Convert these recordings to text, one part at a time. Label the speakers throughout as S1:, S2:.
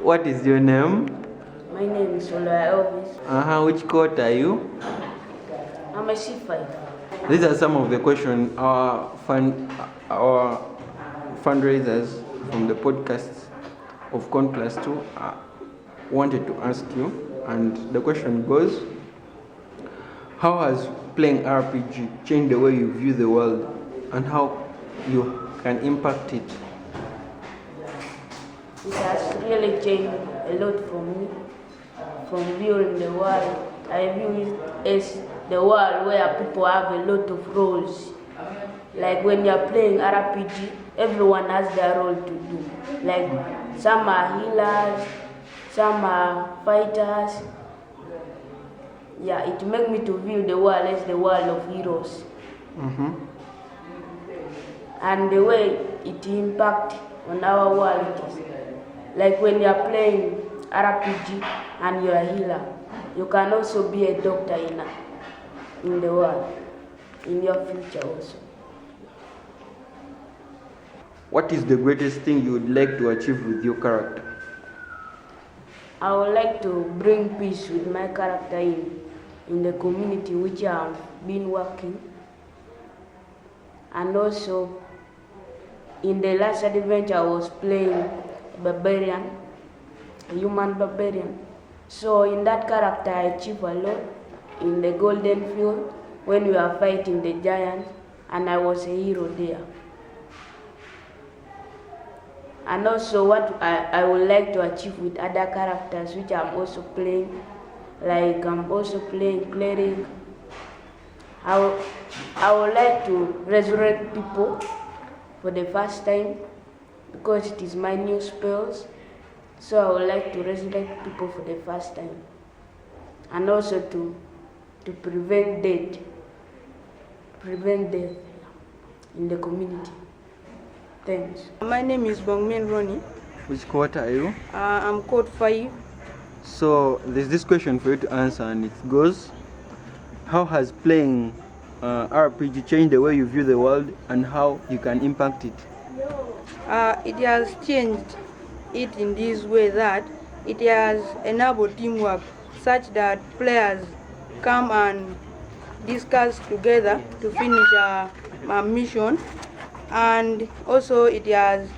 S1: What is your name?
S2: My name is Elvis.
S1: Which court are you?
S2: I'm a sci-fi.
S1: These are some of the questions our fundraisers from the podcast of CON+2 wanted to ask you, and the question goes: how has playing RPG changed the way you view the world, and how you can impact it?
S2: It has really changed a lot for me. From viewing the world, I view it as the world where people have a lot of roles. Like when you're playing RPG, everyone has their role to do. Like some are healers, some are fighters. Yeah, it makes me to view the world as the world of heroes. And the way it impacts on our world is like when you're playing RPG and you're a healer, you can also be a doctor in the world, in your future also.
S1: What is the greatest thing you would like to achieve with your character?
S2: I would like to bring peace with my character in the community which I have been working. And also, in the last adventure I was playing barbarian, a human barbarian. So in that character I achieved a lot in the Golden Field when we were fighting the giants, and I was a hero there. And also what I would like to achieve with other characters which I'm also playing, like I'm also playing cleric. I would like to resurrect people for the first time because it is my new spells. So I would like to resurrect people for the first time. And also to prevent death in the community. Thanks.
S3: My name is Bongmin Ronnie.
S1: Which court are you?
S3: I'm code 5.
S1: So there's this question for you to answer, and it goes: how has playing RPG changed the way you view the world, and how you can impact it?
S3: It has changed it in this way that it has enabled teamwork such that players come and discuss together to finish a mission, and also it has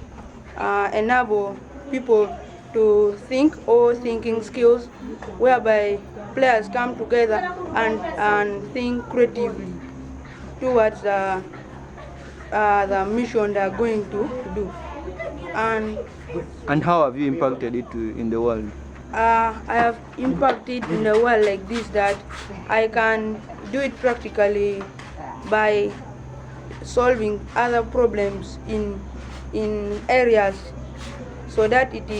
S3: enabled people to think or thinking skills whereby players come together and think creatively towards the mission they are going to do.
S1: And how have you impacted it in the world?
S3: I have impacted in the world like this, that I can do it practically by solving other problems in areas, so that it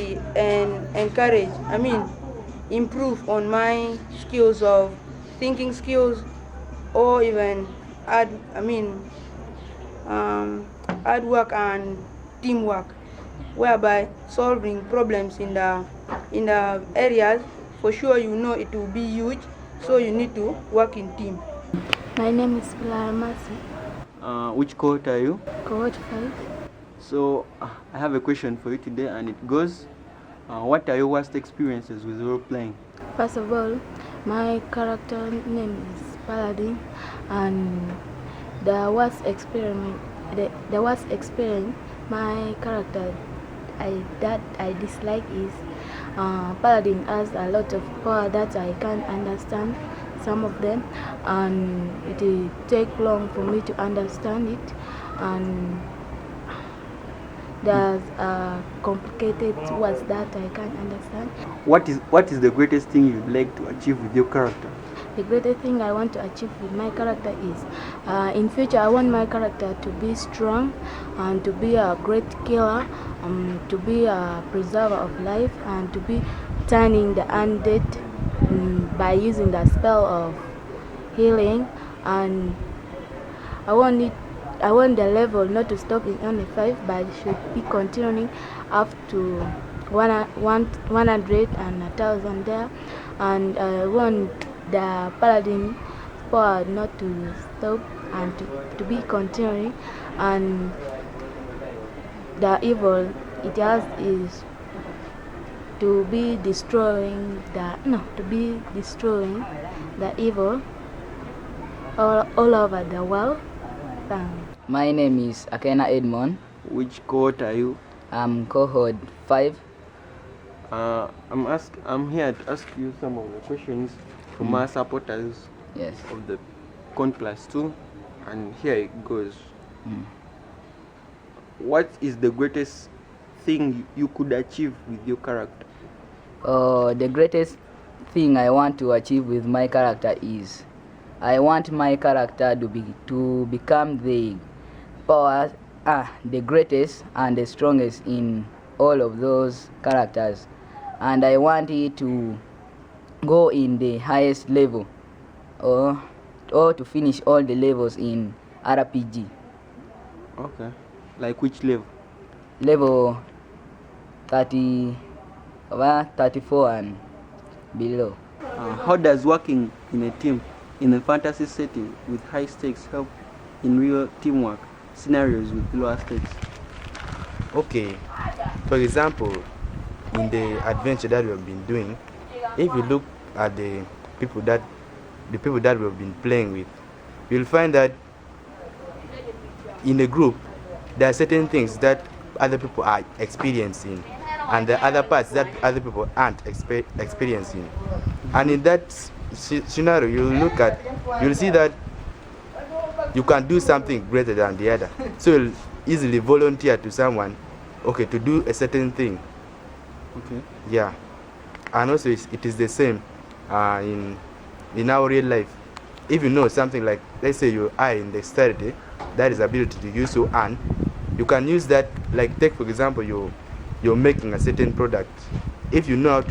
S3: improve on my skills of thinking skills, or even hard work and teamwork, whereby solving problems in the areas, for sure it will be huge, so you need to work in team.
S4: My name is Clara Masi.
S1: Which cohort are you?
S4: Cohort 5.
S1: So I have a question for you today, and it goes: what are your worst experiences with role playing?
S4: First of all, my character name is Paladin, and the worst experience my character I dislike is Paladin has a lot of power that I can't understand some of them, and it will take long for me to understand it, and there's complicated words that I can't understand.
S1: What is the greatest thing you'd like to achieve with your character?
S4: The greatest thing I want to achieve with my character is, in future I want my character to be strong and to be a great killer, to be a preserver of life, and to be turning the undead by using the spell of healing. And I want the level not to stop in only 5, but it should be continuing up to 100 and 1,000 there. And I want the paladin power not to stop and to be continuing, and the evil it has is to be destroying the evil all over the world.
S5: My name is Akena Edmond.
S1: Which cohort are you?
S5: I'm cohort 5.
S1: I'm here to ask you some of the questions from our supporters
S5: Yes.
S1: of the CON+2, and here it goes. What is the greatest thing you could achieve with your character?
S5: The greatest thing I want to achieve with my character is I want my character to become the greatest and the strongest in all of those characters, and I want it to go in the highest level or to finish all the levels in RPG.
S1: Okay. Like which level?
S5: Level 30, 34 and below.
S1: How does working in a team in a fantasy setting with high stakes help in real teamwork scenarios with lower stakes?
S6: Okay, for example, in the adventure that we have been doing, if you look at the people that we have been playing with, you'll find that in a group there are certain things that other people are experiencing and the other parts that other people aren't experiencing. And in that scenario, you'll see that you can do something greater than the other. So you'll easily volunteer to someone, okay, to do a certain thing.
S1: Okay.
S6: Yeah. And also it is the same in our real life. If you know something like, let's say you are in dexterity, that is ability to use your hand, you can use that. Like, take for example, you're making a certain product. If you know how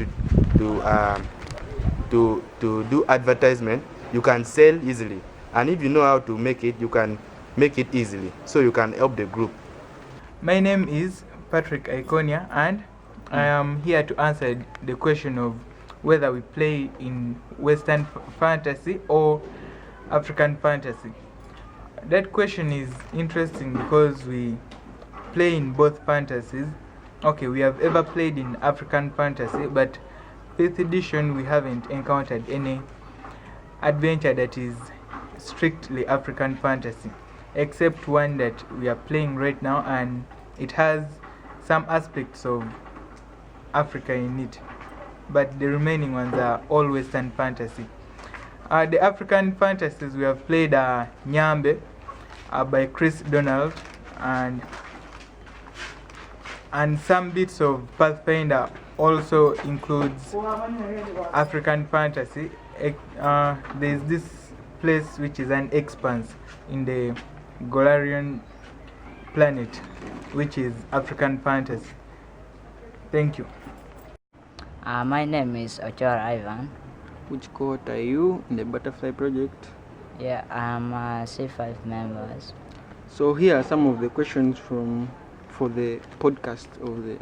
S6: to do advertisement, you can sell easily. And if you know how to make it, you can make it easily, so you can help the group.
S7: My name is Patrick Iconia, and I am here to answer the question of whether we play in Western fantasy or African fantasy. That question is interesting because we play in both fantasies. Okay, we have ever played in African fantasy, but 5th edition we haven't encountered any adventure that is strictly African fantasy, except one that we are playing right now, and it has some aspects of Africa in it, but the remaining ones are all Western fantasy. The African fantasies we have played are Nyambe by Chris Donald, and some bits of Pathfinder also includes African fantasy. There's this place which is an expanse in the Golarian planet, which is African fantasy. Thank you.
S5: My name is Ochor Ivan.
S1: Which cohort are you in the Butterfly Project?
S5: Yeah, I'm C5 members.
S1: So here are some of the questions for the podcast of the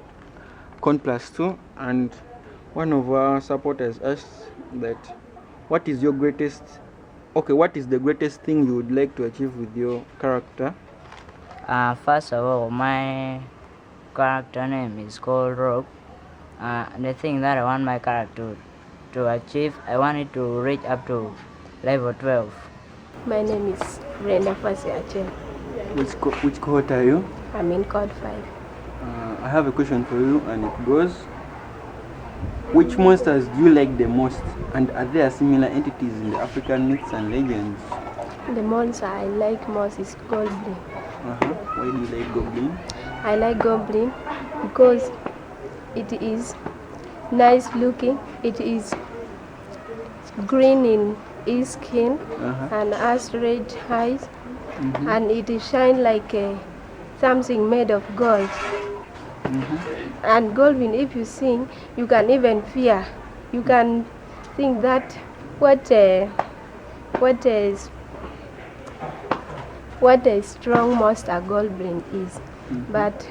S1: CON+2, and one of our supporters asked that what is the greatest thing you would like to achieve with your character?
S5: First of all, my character name is called Rob. The thing that I want my character to achieve, I want it to reach up to level 12.
S8: My name is Rene Fasiache.
S1: Which cohort are you?
S8: I'm in Code 5.
S1: I have a question for you, and it goes: which monsters do you like the most, and are there similar entities in the African myths and legends?
S8: The monster I like most is Goblin.
S1: Why do you like Goblin?
S8: I like Goblin because it is nice looking. It is green in its skin and has red eyes, and it shines like something made of gold. And Goblin, if you sing, you can even fear. You can think that what a strong monster Goblin is, but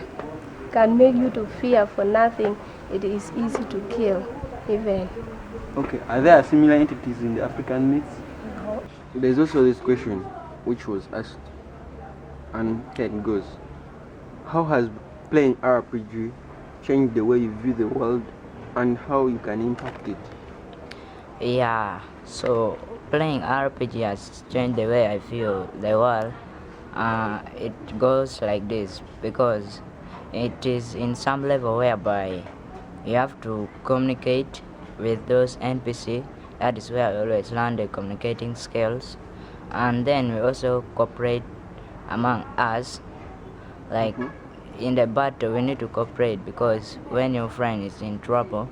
S8: can make you to fear for nothing. It is easy to kill, even.
S1: Okay, are there similar entities in the African myths? There's also this question which was asked, and here it goes: how has playing RPG changed the way you view the world and how you can impact it.
S5: Yeah, so playing RPG has changed the way I feel the world. It goes like this because it is in some level whereby you have to communicate with those NPC. That is where I always learn the communicating skills, and then we also cooperate among us. Like in the battle, we need to cooperate because when your friend is in trouble,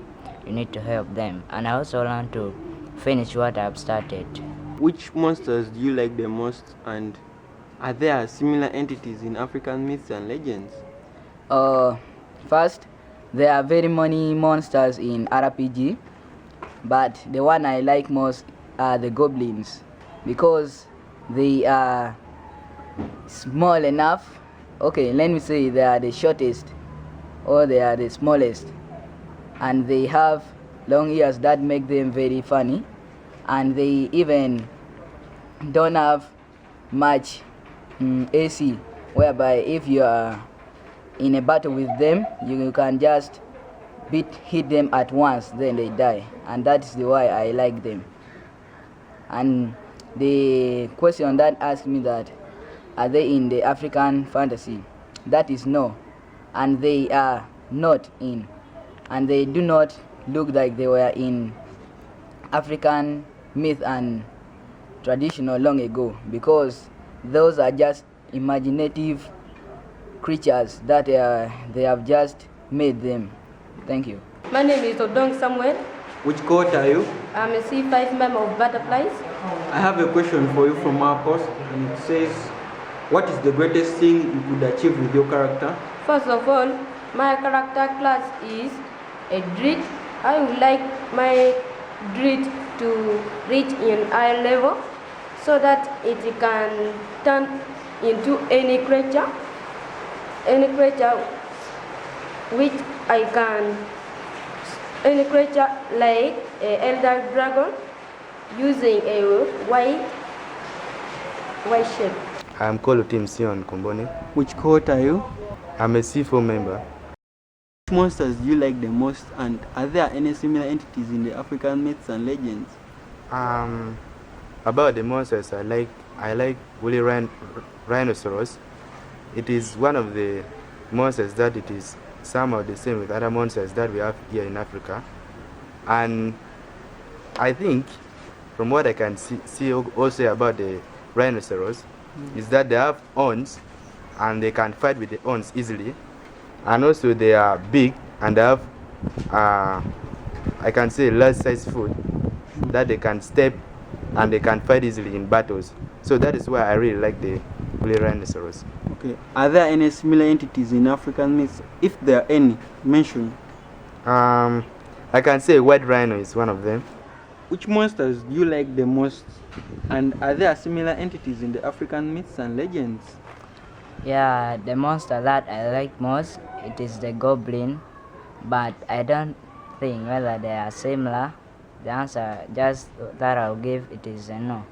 S5: you need to help them. And I also learn to finish what I've started.
S1: Which monsters do you like the most, and are there similar entities in African myths and legends?
S5: First, there are very many monsters in RPG, but the one I like most are the goblins because they are small enough. Okay, let me say they are the shortest or they are the smallest, and they have long ears that make them very funny, and they even don't have much AC, whereby if you are in a battle with them, you can just hit them at once, then they die, and that's the why I like them. And the question that asked me that are they in the African fantasy, that is no, and they are not in, and they do not look like they were in African myth and traditional long ago, because those are just imaginative creatures that they have just made them. Thank you.
S3: My name is Odong Samuel.
S1: Which cohort are you?
S3: I'm a C5 member of Butterflies.
S1: I have a question for you from our post, and it says, what is the greatest thing you could achieve with your character?
S3: First of all, my character class is a Druid. I would like my Druid to reach in high level so that it can turn into any creature which I can, any creature like an elder dragon using a white shape.
S6: I'm called Tim Sion Komboni.
S1: Which cohort are you?
S6: I'm a C4 member.
S1: Which monsters do you like the most, and are there any similar entities in the African myths and legends?
S6: About the monsters, I like woolly rhinoceros. It is one of the monsters that it is somehow the same with other monsters that we have here in Africa. And I think from what I can see also about the rhinoceros is that they have horns and they can fight with the horns easily, and also they are big and they have I can say large size foot that they can step and they can fight easily in battles. So that is why I really like the woolly rhinoceros.
S1: Okay. Are there any similar entities in African myths? If there are any, mention.
S6: I can say white rhino is one of them.
S1: Which monsters do you like the most, and are there similar entities in the African myths and legends?
S5: Yeah, the monster that I like most, it is the goblin, but I don't think whether they are similar. The answer just that I'll give it is a no.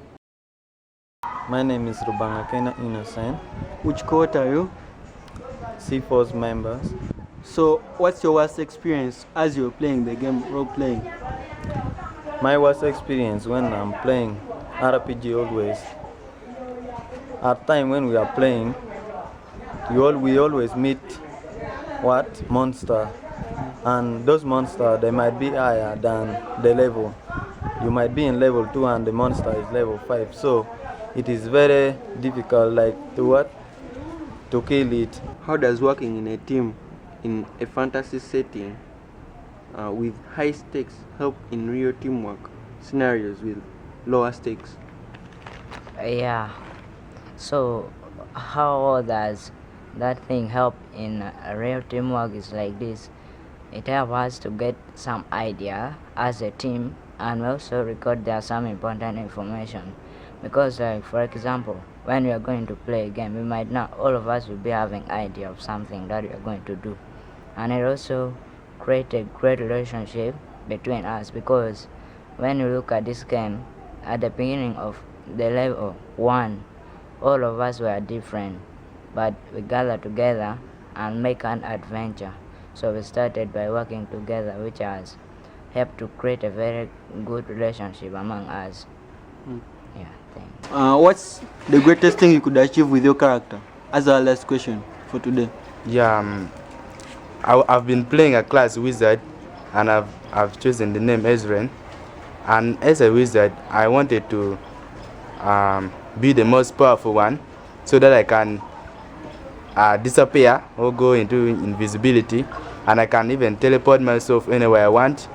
S9: My name is Rubangakena Innocent.
S1: Which cohort are you?
S9: C4's members.
S1: So, what's your worst experience as you're playing the game role playing?
S9: My worst experience when I'm playing RPG always. At time when we are playing, we always meet monster, and those monsters they might be higher than the level. You might be in level 2 and the monster is level 5. So it is very difficult to kill it.
S1: How does working in a team in a fantasy setting with high stakes help in real teamwork scenarios with lower stakes?
S5: Yeah. So how does that thing help in a real teamwork is like this. It helps us to get some idea as a team, and we also record there some important information. Because like for example, when we are going to play a game, we might not all of us will be having idea of something that we are going to do. And it also create a great relationship between us, because when you look at this game, at the beginning of the level 1, all of us were different, but we gather together and make an adventure. So we started by working together, which has helped to create a very good relationship among us. Yeah, thanks.
S1: What's the greatest thing you could achieve with your character? As our last question for today.
S6: Yeah, I've been playing a class wizard, and I've chosen the name Ezren. And as a wizard, I wanted to be the most powerful one, so that I can disappear or go into invisibility, and I can even teleport myself anywhere I want.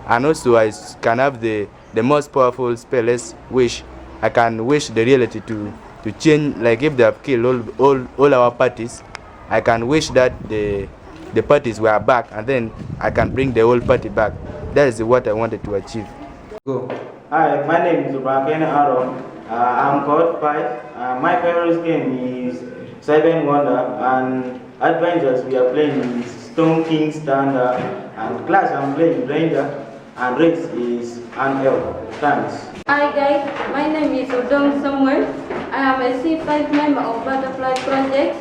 S6: And also I can have the most powerful spell. Let's wish. I can wish the reality to change. Like if they have killed all our parties, I can wish that the parties were back, and then I can bring the whole party back. That is what I wanted to achieve.
S1: Go.
S10: Hi, my name is Aaron. I'm called 5. My favorite game is Seven Wonder, and adventures we are playing is Stone King Standard, and class I'm playing Ranger, and race is an elf. Thanks.
S11: Hi guys, my name is Udom Samuel. I am a C5 member of Butterfly Project.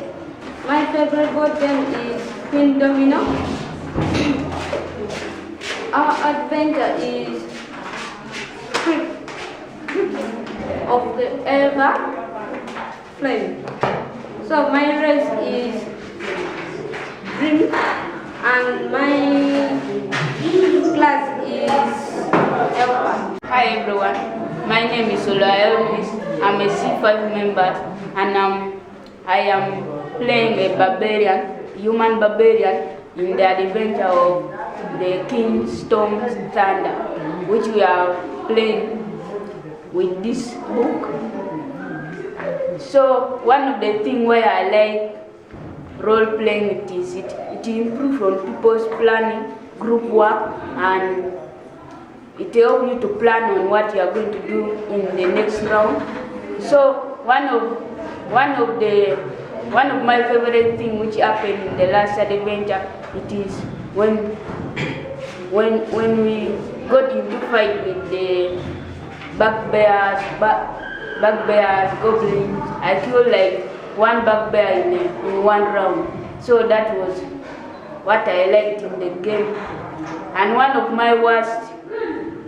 S11: My favorite board game is Queen Domino. Our adventure is of the Ever Flame. So my race is green, and my class is Elfa.
S2: Hi everyone, my name is Oloayomis. I'm a C5 member, and I am playing a barbarian, human barbarian, in the adventure of the King Storm Thunder, which we are playing with this book. So one of the things where I like role playing is it improves on people's planning, group work, and it helps you to plan on what you are going to do in the next round. So one of my favorite things which happened in the last adventure, it is when we got into fight with the bugbears, goblins. I killed like one bugbear in one round. So that was what I liked in the game. And one of my worst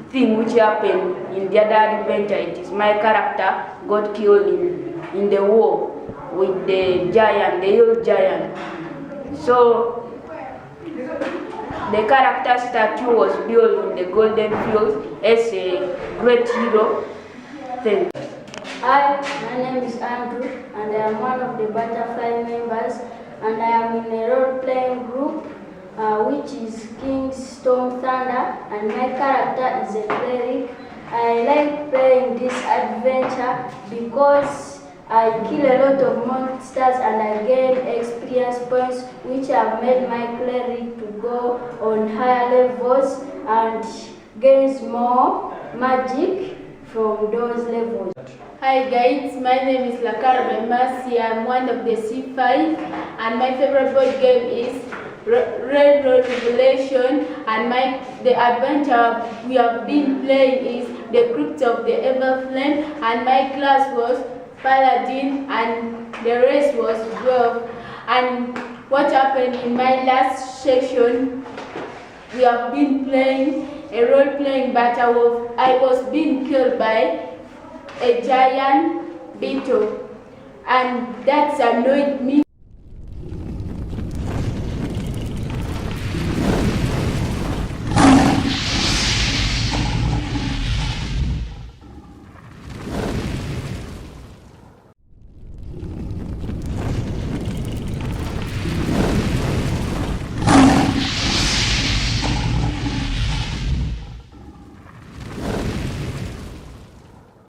S2: thing which happened in the other adventure, it is my character got killed in the war with the giant, the old giant. So the character statue was built in the Golden Fields as a great hero thing.
S4: Hi, my name is Andrew, and I am one of the Butterfly members, and I am in a role-playing group which is King Storm Thunder, and my character is a cleric. I like playing this adventure because I kill a lot of monsters and I gain experience points, which have made my cleric to go on higher levels and gains more magic from those levels.
S11: Hi guys, my name is Lakar Memasi. I'm one of the C5, and my favorite board game is Red Road Revelation, and the adventure we have been playing is The Crypt of the Everflame, and my class was Paladin, and the race was 12. And what happened in my last section, we have been playing a role-playing battle. I was being killed by a giant beetle, and that's annoyed me.